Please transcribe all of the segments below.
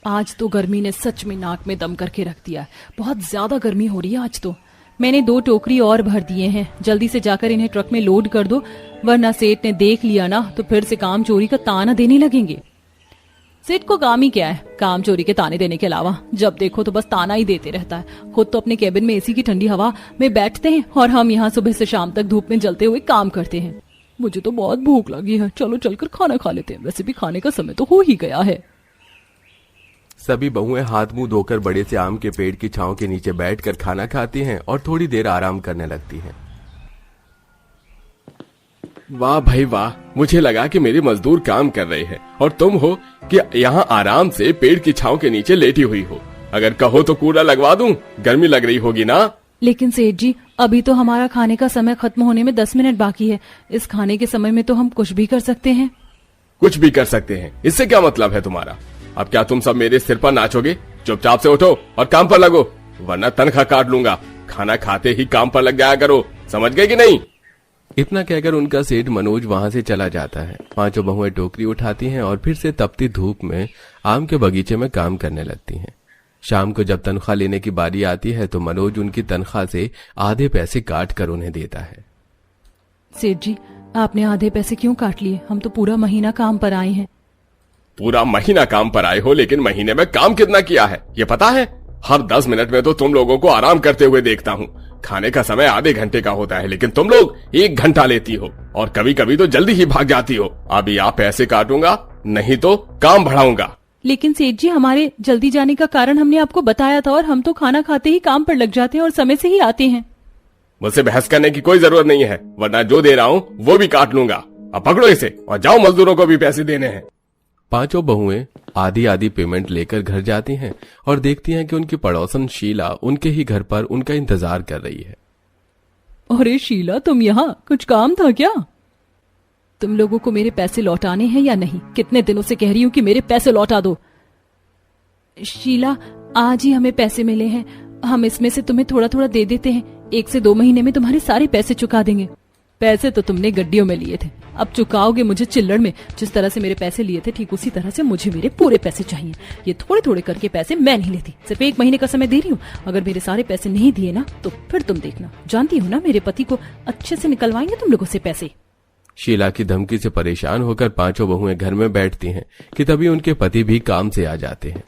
आज तो गर्मी ने सच में नाक में दम करके रख दिया है। बहुत ज्यादा गर्मी हो रही है आज तो। मैंने 2 टोकरी और भर दिए हैं, जल्दी से जाकर इन्हें ट्रक में लोड कर दो, वरना सेठ ने देख लिया ना तो फिर से काम चोरी का ताना देने लगेंगे। सेठ को काम ही क्या है, काम चोरी के ताने देने के अलावा। जब देखो तो बस ताना ही देते रहता है। खुद तो अपने केबिन में एसी की ठंडी हवा में बैठते हैं और हम यहाँ सुबह से शाम तक धूप में जलते हुए काम करते हैं। मुझे तो बहुत भूख लगी है, चलो चलकर खाना खा लेते हैं। वैसे भी खाने का समय तो हो ही गया है। सभी बहुएं हाथ मुंह धोकर बड़े से आम के पेड़ की छांव के नीचे बैठकर खाना खाती हैं और थोड़ी देर आराम करने लगती हैं। वाह भाई वाह, मुझे लगा कि मेरे मजदूर काम कर रहे हैं और तुम हो कि यहाँ आराम से पेड़ की छांव के नीचे लेटी हुई हो। अगर कहो तो कूलर लगवा दूं, गर्मी लग रही होगी ना। लेकिन सेठ जी, अभी तो हमारा खाने का समय खत्म होने में 10 मिनट बाकी है। इस खाने के समय में तो हम कुछ भी कर सकते हैं। कुछ भी कर सकते हैं, इससे क्या मतलब है तुम्हारा? अब क्या तुम सब मेरे सिर पर नाचोगे? चुपचाप से उठो और काम पर लगो, वरना तनख्वाह काट लूंगा। खाना खाते ही काम पर लग जाया करो, समझ गए कि नहीं? इतना कहकर उनका सेठ मनोज वहां से चला जाता है। पांचों बहुएं टोकरी उठाती हैं और फिर से तपती धूप में आम के बगीचे में काम करने लगती हैं। शाम को जब तनख्वाह लेने की बारी आती है तो मनोज उनकी तनख्वाह से आधे पैसे काट कर उन्हें देता है। सेठ जी, आपने आधे पैसे क्यों काट लिए? हम तो पूरा महीना काम पर आए हैं। पूरा महीना काम पर आए हो, लेकिन महीने में काम कितना किया है ये पता है? हर 10 मिनट में तो तुम लोगों को आराम करते हुए देखता हूँ। खाने का समय आधे घंटे का होता है, लेकिन तुम लोग 1 घंटा लेती हो और कभी कभी तो जल्दी ही भाग जाती हो। अभी आप पैसे काटूंगा, नहीं तो काम बढ़ाऊंगा। लेकिन सेठ जी, हमारे जल्दी जाने का कारण हमने आपको बताया था और हम तो खाना खाते ही काम पर लग जाते हैं और समय से ही आते हैं। मुझसे बहस करने की कोई जरूरत नहीं है, वरना जो दे रहा हूँ वो भी काट लूंगा। अब पकड़ो इसे और जाओ, मजदूरों को भी पैसे देने हैं। पांचों बहुएं आधी आधी पेमेंट लेकर घर जाती हैं और देखती हैं कि उनकी पड़ोसन शीला उनके ही घर पर उनका इंतजार कर रही है। अरे शीला, तुम यहाँ, कुछ काम था क्या? तुम लोगों को मेरे पैसे लौटाने हैं या नहीं? कितने दिनों से कह रही हूँ कि मेरे पैसे लौटा दो। शीला, आज ही हमें पैसे मिले हैं, हम इसमें से तुम्हें थोड़ा थोड़ा दे देते हैं। 1 से 2 महीने में तुम्हारे सारे पैसे चुका देंगे। पैसे तो तुमने गड्डियों में लिए थे, अब चुकाओगे मुझे चिल्लड़ में। जिस तरह से मेरे पैसे लिए थे ठीक उसी तरह से मुझे मेरे पूरे पैसे चाहिए। ये थोड़े थोड़े करके पैसे मैं नहीं लेती, सिर्फ 1 महीने का समय दे रही हूँ। अगर मेरे सारे पैसे नहीं दिए ना तो फिर तुम देखना। जानती हो ना, मेरे पति को अच्छे से निकलवाएंगे तुम लोगों से पैसे। शीला की धमकी से परेशान होकर पांचों बहुएं घर में बैठती हैं कि तभी उनके पति भी काम से आ जाते हैं।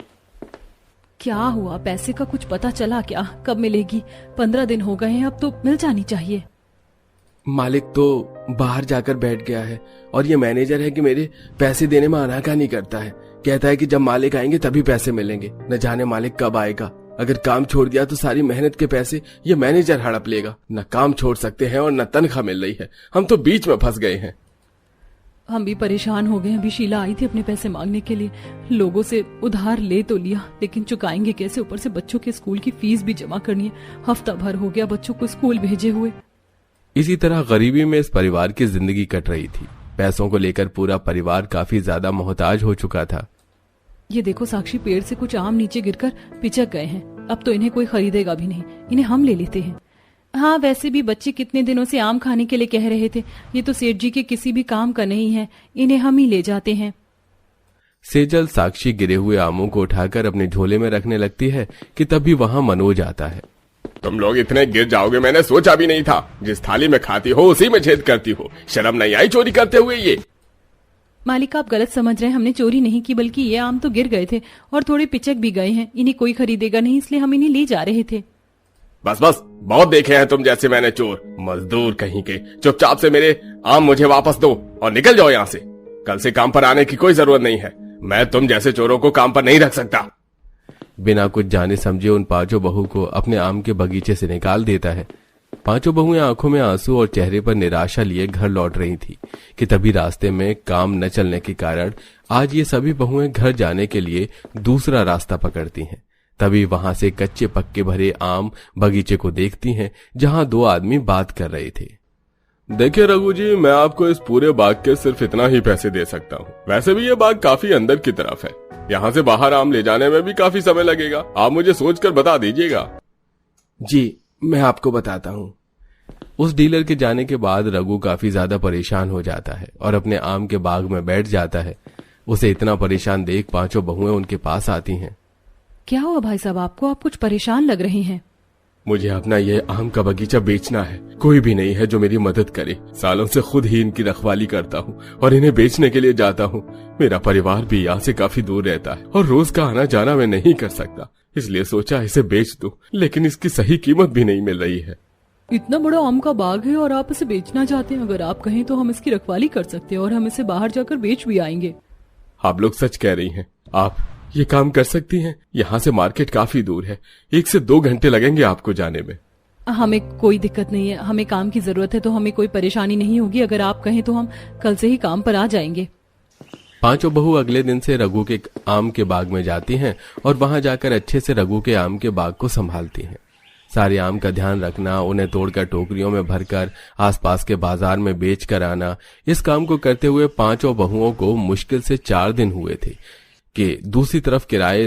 क्या हुआ? पैसे का कुछ पता चला क्या? कब मिलेगी? 15 दिन हो गए हैं, अब तो मिल जानी चाहिए। मालिक तो बाहर जाकर बैठ गया है और ये मैनेजर है कि मेरे पैसे देने में आनाकानी करता है। कहता है कि जब मालिक आएंगे तभी पैसे मिलेंगे। न जाने मालिक कब आएगा। अगर काम छोड़ दिया तो सारी मेहनत के पैसे ये मैनेजर हड़प लेगा। न काम छोड़ सकते हैं और न तनख्वाह मिल रही है। हम तो बीच में फंस गए हैं। हम भी परेशान हो गए। अभी शीला आई थी अपने पैसे मांगने के लिए। लोगों से उधार ले तो लिया, लेकिन चुकाएंगे कैसे? ऊपर से बच्चों के स्कूल की फीस भी जमा करनी है। हफ्ता भर हो गया बच्चों को स्कूल भेजे हुए। इसी तरह गरीबी में इस परिवार की जिंदगी कट रही थी। पैसों को लेकर पूरा परिवार काफी ज्यादा मोहताज हो चुका था। ये देखो साक्षी, पेड़ से कुछ आम नीचे गिरकर पिचक गए हैं। अब तो इन्हें कोई खरीदेगा भी नहीं, इन्हें हम ले लेते हैं। हाँ, वैसे भी बच्चे कितने दिनों से आम खाने के लिए कह रहे थे। ये तो सेठ जी के किसी भी काम का नहीं है, इन्हें हम ही ले जाते हैं। सेजल साक्षी गिरे हुए आमों को उठाकर अपने झोले में रखने लगती है कि तभी वहां मनोज आता है। तुम लोग इतने गिर जाओगे मैंने सोचा भी नहीं था। जिस थाली में खाती हो उसी में छेद करती हो। शर्म नहीं आई चोरी करते हुए? ये मालिक, आप गलत समझ रहे हैं। हमने चोरी नहीं की, बल्कि ये आम तो गिर गए थे और थोड़े पिचक भी गए हैं। इन्हें कोई खरीदेगा नहीं, इसलिए हम इन्हें ले जा रहे थे। बस बस, बहुत देखे हैं तुम जैसे मैंने चोर। मजदूर कहीं के। चुपचाप से मेरे आम मुझे वापस दो और निकल जाओ यहाँ से। कल से काम पर आने की कोई जरूरत नहीं है। मैं तुम जैसे चोरों को काम पर नहीं रख सकता। बिना कुछ जाने समझे उन पांचों बहू को अपने आम के बगीचे से निकाल देता है। पांचों बहुएं आंखों में आंसू और चेहरे पर निराशा लिए घर लौट रही थी कि तभी रास्ते में काम न चलने के कारण आज ये सभी बहुएं घर जाने के लिए दूसरा रास्ता पकड़ती हैं। तभी वहां से कच्चे पक्के भरे आम बगीचे को देखती हैं, जहां 2 आदमी बात कर रहे थे। देखिए रघु जी, मैं आपको इस पूरे बाग के सिर्फ इतना ही पैसे दे सकता हूँ। वैसे भी ये बाग काफी अंदर की तरफ है। यहाँ से बाहर आम ले जाने में भी काफी समय लगेगा। आप मुझे सोचकर बता दीजिएगा। जी, मैं आपको बताता हूँ। उस डीलर के जाने के बाद रघु काफी ज्यादा परेशान हो जाता है और अपने आम के बाग में बैठ जाता है। उसे इतना परेशान देख पांचों बहुएं उनके पास आती हैं। क्या हुआ भाई साहब आपको? आप कुछ परेशान लग रहे हैं। मुझे अपना ये आम का बगीचा बेचना है। कोई भी नहीं है जो मेरी मदद करे। सालों से खुद ही इनकी रखवाली करता हूँ और इन्हें बेचने के लिए जाता हूँ। मेरा परिवार भी यहाँ से काफी दूर रहता है और रोज का आना जाना मैं नहीं कर सकता, इसलिए सोचा इसे बेच दूं, लेकिन इसकी सही कीमत भी नहीं मिल रही है। इतना बड़ा आम का बाग है और आप इसे बेचना चाहते हैं? अगर आप कहें तो हम इसकी रखवाली कर सकते हैं और हम इसे बाहर जाकर बेच भी आएंगे। आप लोग सच कह रही हैं। आप ये काम कर सकती हैं? यहाँ से मार्केट काफी दूर है, 1 से 2 घंटे लगेंगे आपको जाने में। हमें कोई दिक्कत नहीं है, हमें काम की जरूरत है तो हमें कोई परेशानी नहीं होगी। अगर आप कहें तो हम कल से ही काम पर आ जाएंगे। पांचों बहू अगले दिन से रघु के आम के बाग में जाती हैं और वहां जाकर अच्छे से रघु के आम के बाग को संभालती हैं। सारे आम का ध्यान रखना, उन्हें तोड़कर टोकरियों में भरकर आसपास के बाजार में बेच कर आना, इस काम को करते हुए पांचों बहुओं को मुश्किल से 4 दिन हुए थे कि दूसरी तरफ किराए